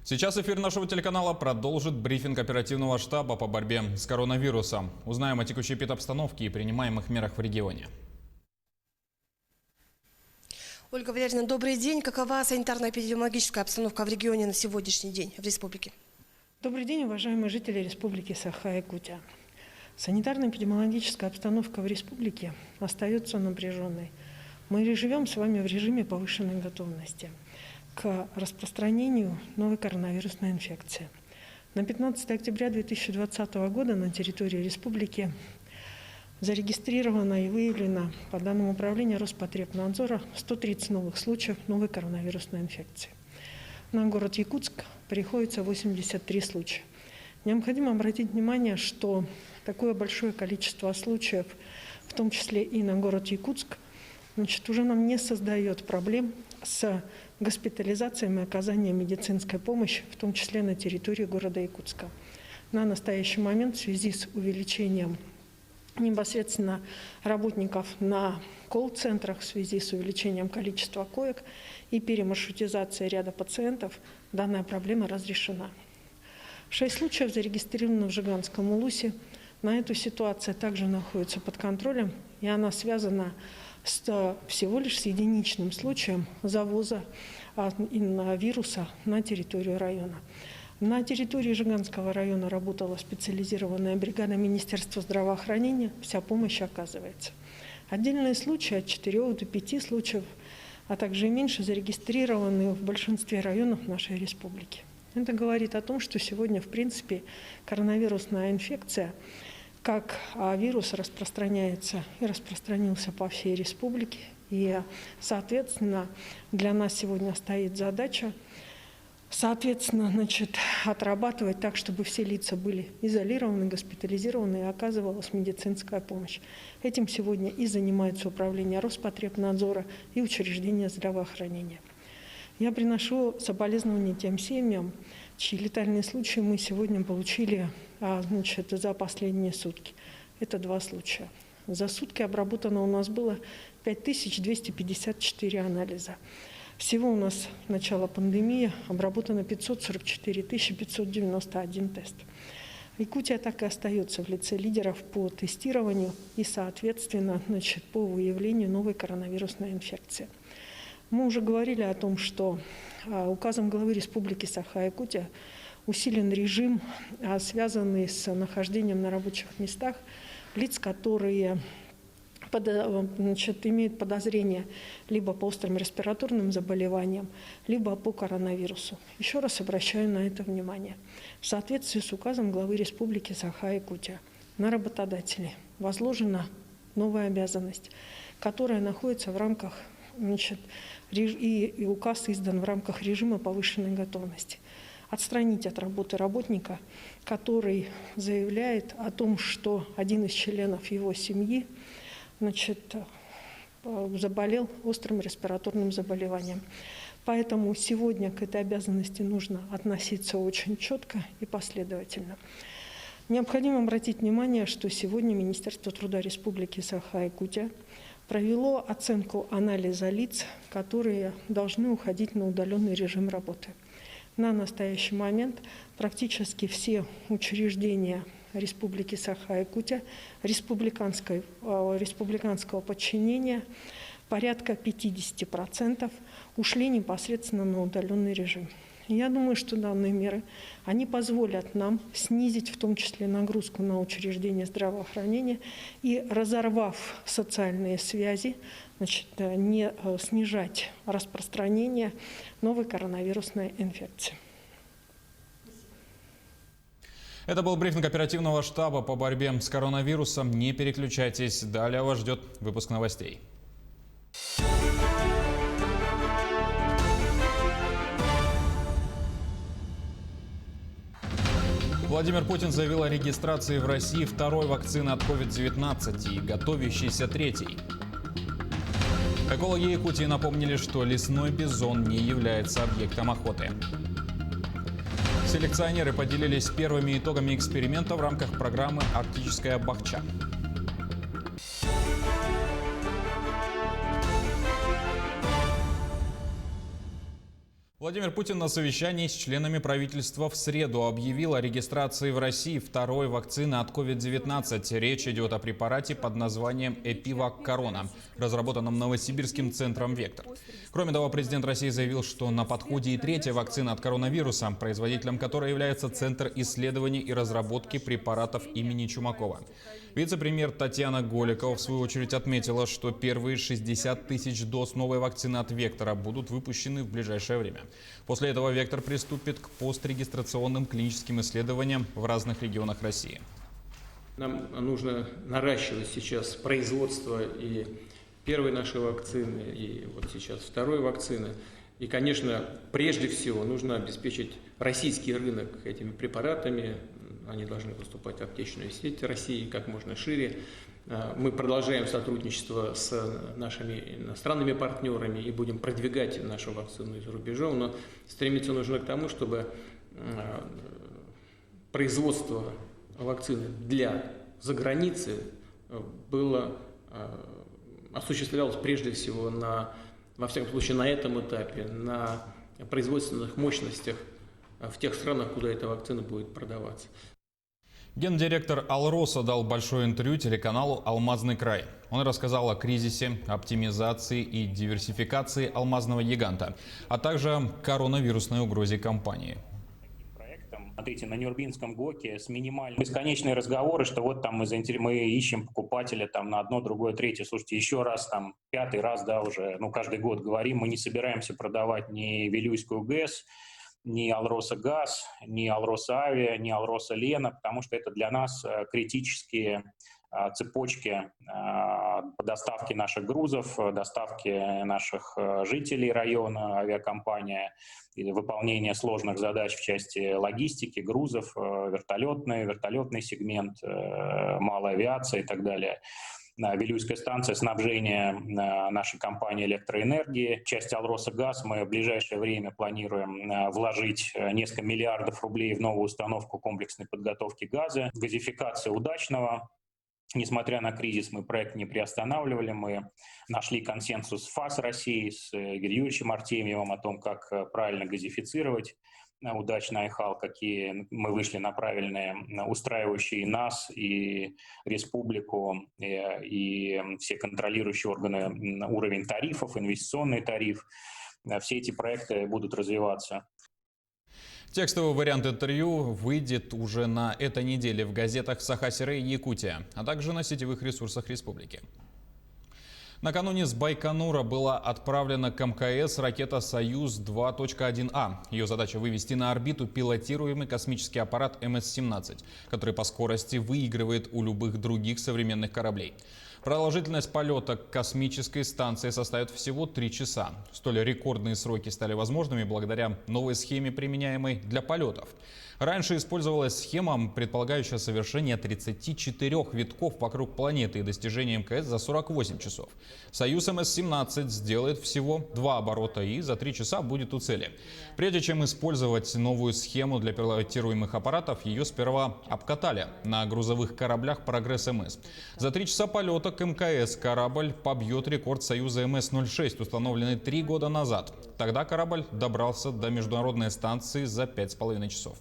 Сейчас эфир нашего телеканала продолжит брифинг оперативного штаба по борьбе с коронавирусом. Узнаем о текущей эпидобстановке и принимаемых мерах в регионе. Ольга Валерьевна, добрый день. Какова санитарно-эпидемиологическая обстановка в регионе на сегодняшний день в республике? Добрый день, уважаемые жители Республики Саха-Якутия. Санитарно-эпидемиологическая обстановка в республике остается напряженной. Мы живем с вами в режиме повышенной готовности к распространению новой коронавирусной инфекции. На 15 октября 2020 года на территории республики зарегистрировано и выявлено по данным Управления Роспотребнадзора 130 новых случаев новой коронавирусной инфекции. На город Якутск приходится 83 случая. Необходимо обратить внимание, что такое большое количество случаев, в том числе и на город Якутск, уже нам не создает проблем с госпитализацией и оказанием медицинской помощи, в том числе на территории города Якутска. На настоящий момент в связи с увеличением непосредственно работников на колл-центрах, в связи с увеличением количества коек и перемаршрутизацией ряда пациентов, данная проблема разрешена. 6 случаев зарегистрировано в Жиганском Улусе. На эту ситуацию также находится под контролем, и она связана всего лишь с единичным случаем завоза вируса на территорию района. На территории Жиганского района работала специализированная бригада Министерства здравоохранения, вся помощь оказывается. Отдельные случаи от 4 до 5 случаев, а также и меньше, зарегистрированы в большинстве районов нашей республики. Это говорит о том, что сегодня, в принципе, коронавирусная инфекция как вирус распространяется и распространился по всей республике. И, соответственно, для нас сегодня стоит задача, отрабатывать так, чтобы все лица были изолированы, госпитализированы и оказывалась медицинская помощь. Этим сегодня и занимается Управление Роспотребнадзора и учреждения здравоохранения. Я приношу соболезнования тем семьям, чьи летальные случаи мы сегодня получили за последние сутки. Это 2 случая. За сутки обработано у нас было 5254 анализа. Всего у нас с начала пандемии обработано 544 591 тест. Якутия так и остается в лице лидеров по тестированию и, соответственно, по выявлению новой коронавирусной инфекции. Мы уже говорили о том, что указом главы Республики Саха-Якутия усилен режим, связанный с нахождением на рабочих местах лиц, которые имеют подозрение либо по острым респираторным заболеваниям, либо по коронавирусу. Еще раз обращаю на это внимание. В соответствии с указом главы Республики Саха-Якутия на работодателей возложена новая обязанность, которая находится в рамках, и указ издан в рамках режима повышенной готовности. Отстранить от работы работника, который заявляет о том, что один из членов его семьи заболел острым респираторным заболеванием. Поэтому сегодня к этой обязанности нужно относиться очень четко и последовательно. Необходимо обратить внимание, что сегодня Министерство труда Республики Саха-Якутия провело оценку анализа лиц, которые должны уходить на удаленный режим работы. На настоящий момент практически все учреждения Республики Саха-Якутия, республиканского подчинения, порядка 50% ушли непосредственно на удаленный режим. Я думаю, что данные меры, они позволят нам снизить в том числе нагрузку на учреждения здравоохранения и, разорвав социальные связи, не снижать распространение новой коронавирусной инфекции. Это был брифинг оперативного штаба по борьбе с коронавирусом. Не переключайтесь, далее вас ждет выпуск новостей. Владимир Путин заявил о регистрации в России 2-й вакцины от COVID-19 и готовящейся 3-й. Экологи Якутии напомнили, что лесной бизон не является объектом охоты. Селекционеры поделились первыми итогами эксперимента в рамках программы «Арктическая бахча». Владимир Путин на совещании с членами правительства в среду объявил о регистрации в России второй вакцины от COVID-19. Речь идет о препарате под названием Эпивак Корона, разработанном Новосибирским центром «Вектор». Кроме того, президент России заявил, что на подходе и третья вакцина от коронавируса, производителем которой является Центр исследований и разработки препаратов имени Чумакова. Вице-премьер Татьяна Голикова, в свою очередь, отметила, что первые 60 тысяч доз новой вакцины от «Вектора» будут выпущены в ближайшее время. После этого «Вектор» приступит к пострегистрационным клиническим исследованиям в разных регионах России. Нам нужно наращивать сейчас производство и первой нашей вакцины, и вот сейчас второй вакцины. И, конечно, прежде всего нужно обеспечить российский рынок этими препаратами. Они должны поступать в аптечную сеть России как можно шире. Мы продолжаем сотрудничество с нашими иностранными партнерами и будем продвигать нашу вакцину из рубежом, но стремиться нужно к тому, чтобы производство вакцины для заграницы осуществлялось прежде всего во всяком случае на этом этапе, на производственных мощностях в тех странах, куда эта вакцина будет продаваться. Гендиректор «Алроса» дал большое интервью телеканалу «Алмазный край». Он рассказал о кризисе, оптимизации и диверсификации алмазного гиганта, а также коронавирусной угрозе компании. Смотрите, на Нюрбинском ГОКе с минимальной бесконечные разговоры, что вот там мы ищем покупателя там на одно, другое, третье. Слушайте, еще раз там, пятый раз, да, уже, каждый год говорим, мы не собираемся продавать ни Вилюйскую ГЭС, ни Алроса Газ, ни Алроса Авиа, ни Алроса Лена, потому что это для нас критические цепочки по доставке наших грузов, доставке наших жителей района, авиакомпания, и выполнение сложных задач в части логистики, грузов, вертолетный сегмент, малая авиация и так далее. Вилюйская станция снабжения нашей компании электроэнергии. Часть Алроса Газ мы в ближайшее время планируем вложить несколько миллиардов рублей в новую установку комплексной подготовки газа. Газификация удачного. Несмотря на кризис, мы проект не приостанавливали. Мы нашли консенсус с ФАС России, с Игорем Юрьевичем Артемьевым о том, как правильно газифицировать удачно Айхал, какие мы вышли на правильные, устраивающие нас и республику, и все контролирующие органы уровень тарифов, инвестиционный тариф. Все эти проекты будут развиваться. Текстовый вариант интервью выйдет уже на этой неделе в газетах Саха-Сирэ и Якутия, а также на сетевых ресурсах республики. Накануне с Байконура была отправлена к МКС ракета «Союз-2.1А». Ее задача — вывести на орбиту пилотируемый космический аппарат МС-17, который по скорости выигрывает у любых других современных кораблей. Продолжительность полета к космической станции составит всего 3 часа. Столь рекордные сроки стали возможными благодаря новой схеме, применяемой для полетов. Раньше использовалась схема, предполагающая совершение 34 витков вокруг планеты и достижение МКС за 48 часов. «Союз МС-17» сделает всего 2 оборота и за 3 часа будет у цели. Прежде чем использовать новую схему для пилотируемых аппаратов, ее сперва обкатали на грузовых кораблях «Прогресс-МС». За 3 часа полета к МКС корабль побьет рекорд «Союза МС-06», установленный 3 года назад. Тогда корабль добрался до международной станции за 5,5 часов.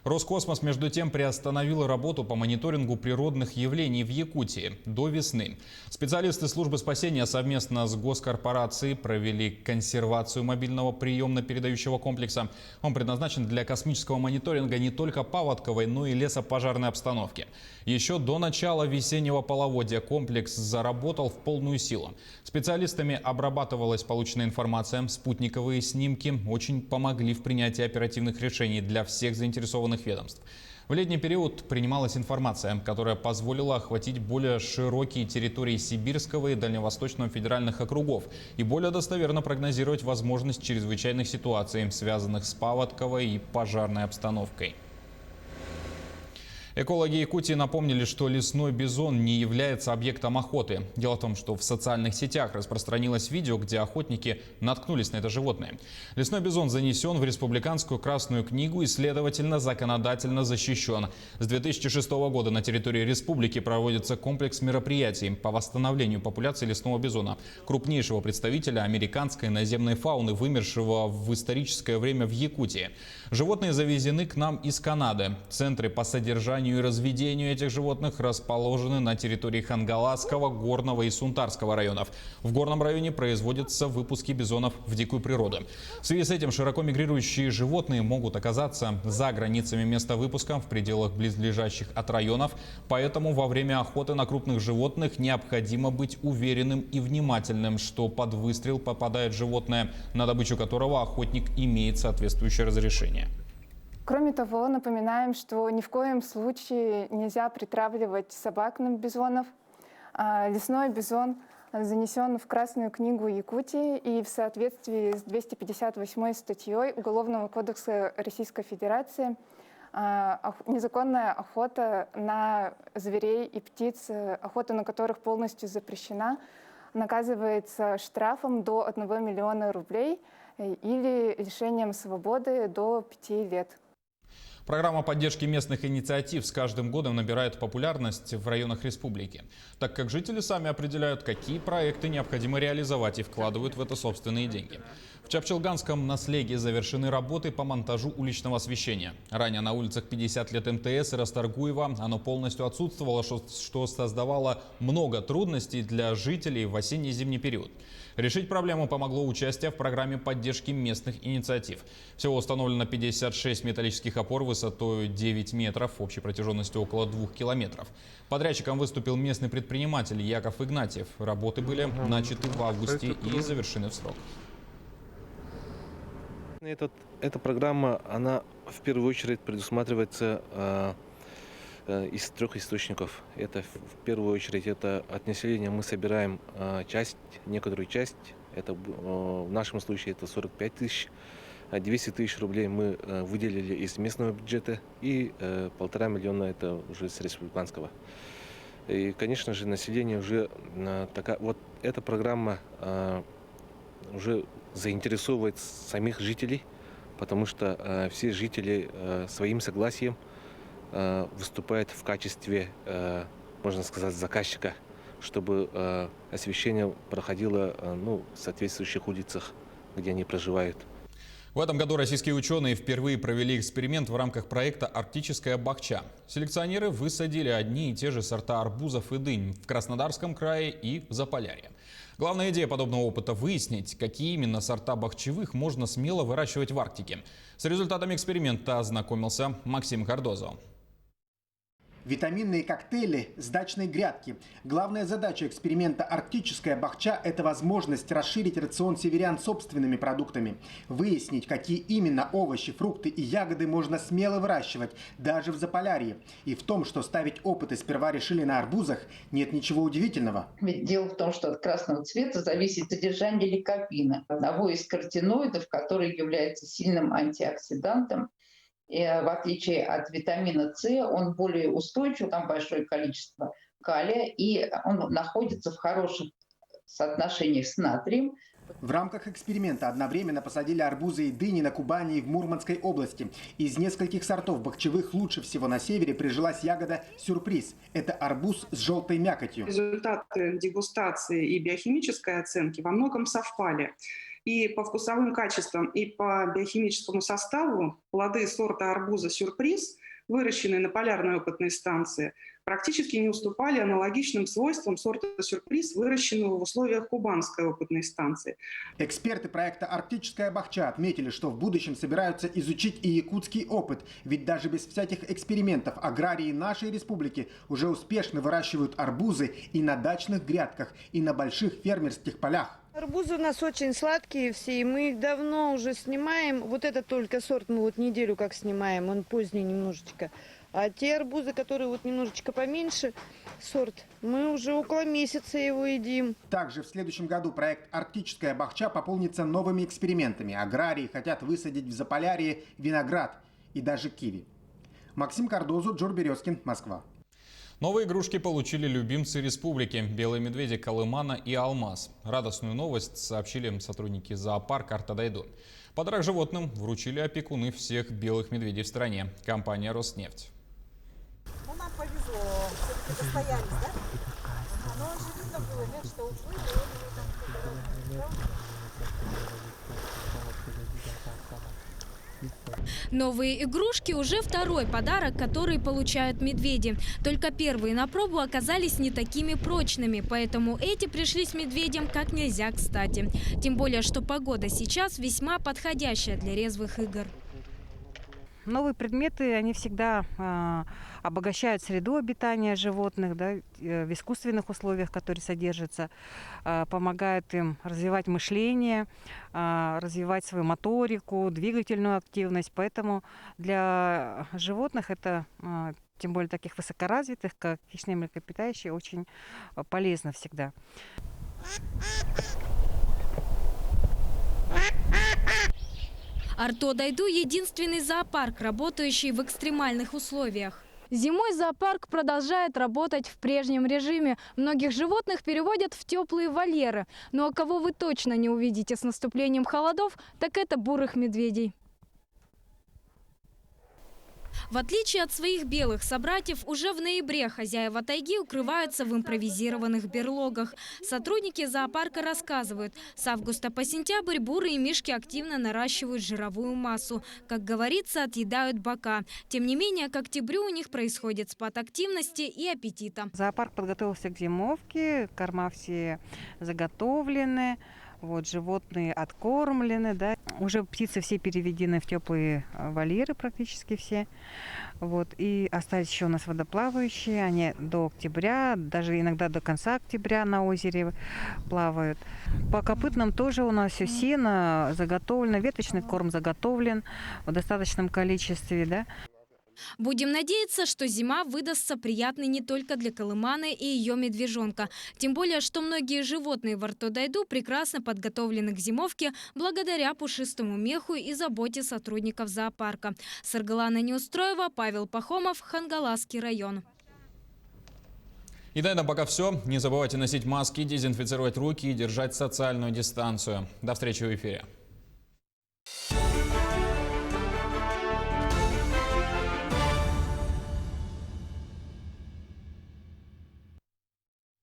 Роскосмос, между тем, приостановил работу по мониторингу природных явлений в Якутии до весны. Специалисты службы спасения совместно с госкорпорацией провели консервацию мобильного приемно-передающего комплекса. Он предназначен для космического мониторинга не только паводковой, но и лесопожарной обстановки. Еще до начала весеннего половодья комплекс заработал в полную силу. Специалистами обрабатывалась полученная информация. Спутниковые снимки очень помогли в принятии оперативных решений для всех заинтересованных ведомств. В летний период принималась информация, которая позволила охватить более широкие территории Сибирского и Дальневосточного федеральных округов и более достоверно прогнозировать возможность чрезвычайных ситуаций, связанных с паводковой и пожарной обстановкой. Экологи Якутии напомнили, что лесной бизон не является объектом охоты. Дело в том, что в социальных сетях распространилось видео, где охотники наткнулись на это животное. Лесной бизон занесен в Республиканскую Красную книгу и, следовательно, законодательно защищен. С 2006 года на территории республики проводится комплекс мероприятий по восстановлению популяции лесного бизона, крупнейшего представителя американской наземной фауны, вымершего в историческое время в Якутии. Животные завезены к нам из Канады. Центры по содержанию и разведению этих животных расположены на территории Хангаласского, Горного и Сунтарского районов. В Горном районе производятся выпуски бизонов в дикую природу. В связи с этим широко мигрирующие животные могут оказаться за границами места выпуска в пределах близлежащих от районов. Поэтому во время охоты на крупных животных необходимо быть уверенным и внимательным, что под выстрел попадает животное, на добычу которого охотник имеет соответствующее разрешение. Кроме того, напоминаем, что ни в коем случае нельзя притравливать собак на бизонов. Лесной бизон занесен в Красную книгу Якутии и в соответствии с 258 статьей Уголовного кодекса Российской Федерации незаконная охота на зверей и птиц, охота на которых полностью запрещена, наказывается штрафом до 1 миллиона рублей или лишением свободы до 5 лет. Программа поддержки местных инициатив с каждым годом набирает популярность в районах республики, так как жители сами определяют, какие проекты необходимо реализовать, и вкладывают в это собственные деньги. В Чапчелганском наследии завершены работы по монтажу уличного освещения. Ранее на улицах 50 лет МТС и Расторгуева оно полностью отсутствовало, что создавало много трудностей для жителей в осенне-зимний период. Решить проблему помогло участие в программе поддержки местных инициатив. Всего установлено 56 металлических опор высотой 9 метров, общей протяженностью около 2 километров. Подрядчиком выступил местный предприниматель Яков Игнатьев. Работы были начаты в августе и завершены в срок. Эта программа, она в первую очередь предусматривается из 3 источников. Это в первую очередь это от населения мы собираем некоторую часть. Это в нашем случае это 45 тысяч. 200 тысяч рублей мы выделили из местного бюджета и 1,5 миллиона это уже с республиканского. И, конечно же, население уже вот эта программа уже заинтересовывает самих жителей, потому что все жители своим согласием выступают в качестве, можно сказать, заказчика, чтобы освещение проходило в соответствующих улицах, где они проживают. В этом году российские ученые впервые провели эксперимент в рамках проекта «Арктическая бахча». Селекционеры высадили одни и те же сорта арбузов и дынь в Краснодарском крае и в Заполярье. Главная идея подобного опыта – выяснить, какие именно сорта бахчевых можно смело выращивать в Арктике. С результатами эксперимента ознакомился Максим Кардозо. Витаминные коктейли с дачной грядки. Главная задача эксперимента «Арктическая бахча» – это возможность расширить рацион северян собственными продуктами. Выяснить, какие именно овощи, фрукты и ягоды можно смело выращивать, даже в Заполярье. И в том, что ставить опыты сперва решили на арбузах, нет ничего удивительного. Ведь дело в том, что от красного цвета зависит содержание ликопина, одного из каротиноидов, который является сильным антиоксидантом. И в отличие от витамина С, он более устойчив, там большое количество калия, и он находится в хороших соотношениях с натрием. В рамках эксперимента одновременно посадили арбузы и дыни на Кубани и в Мурманской области. Из нескольких сортов бахчевых лучше всего на севере прижилась ягода «Сюрприз». Это арбуз с желтой мякотью. Результаты дегустации и биохимической оценки во многом совпали. И по вкусовым качествам, и по биохимическому составу плоды сорта арбуза «Сюрприз», выращенные на полярной опытной станции, практически не уступали аналогичным свойствам сорта «Сюрприз», выращенного в условиях кубанской опытной станции. Эксперты проекта «Арктическая бахча» отметили, что в будущем собираются изучить и якутский опыт. Ведь даже без всяких экспериментов аграрии нашей республики уже успешно выращивают арбузы и на дачных грядках, и на больших фермерских полях. Арбузы у нас очень сладкие все, и мы их давно уже снимаем. Вот это только сорт мы вот неделю как снимаем, он поздний немножечко. А те арбузы, которые вот немножечко поменьше, сорт, мы уже около месяца его едим. Также в следующем году проект «Арктическая бахча» пополнится новыми экспериментами. Аграрии хотят высадить в Заполярье виноград и даже киви. Максим Кардозу, Джур Березкин, Москва. Новые игрушки получили любимцы республики – белые медведи Колымана и Алмаз. Радостную новость сообщили сотрудники зоопарка Артодайду. Подарок животным вручили опекуны всех белых медведей в стране – компания «Роснефть». Ну, нам повезло. Все-таки состоялись, да? Но он же видно было, нет, что уплыли, Новые игрушки уже второй подарок, который получают медведи. Только первые на пробу оказались не такими прочными, поэтому эти пришлись медведям как нельзя кстати. Тем более, что погода сейчас весьма подходящая для резвых игр. Новые предметы, они всегда обогащают среду обитания животных, да, в искусственных условиях, которые содержатся, помогают им развивать мышление, развивать свою моторику, двигательную активность. Поэтому для животных это, тем более таких высокоразвитых, как хищные млекопитающие, очень полезно всегда. Артодайду – единственный зоопарк, работающий в экстремальных условиях. Зимой зоопарк продолжает работать в прежнем режиме. Многих животных переводят в теплые вольеры. Ну а кого вы точно не увидите с наступлением холодов, так это бурых медведей. В отличие от своих белых собратьев, уже в ноябре хозяева тайги укрываются в импровизированных берлогах. Сотрудники зоопарка рассказывают, с августа по сентябрь бурые мишки активно наращивают жировую массу. Как говорится, отъедают бока. Тем не менее, к октябрю у них происходит спад активности и аппетита. Зоопарк подготовился к зимовке, корма все заготовлены. Вот, животные откормлены, да. Уже птицы все переведены в теплые вольеры, практически все. Вот. И остались еще у нас водоплавающие, они до октября, даже иногда до конца октября на озере плавают. По копытным тоже у нас все сено заготовлено, веточный корм заготовлен в достаточном количестве, да. Будем надеяться, что зима выдастся приятной не только для Колыманы и ее медвежонка. Тем более, что многие животные в Артодайду прекрасно подготовлены к зимовке благодаря пушистому меху и заботе сотрудников зоопарка. Саргалана Неустроева, Павел Пахомов, Хангаласский район. И на этом пока все. Не забывайте носить маски, дезинфицировать руки и держать социальную дистанцию. До встречи в эфире.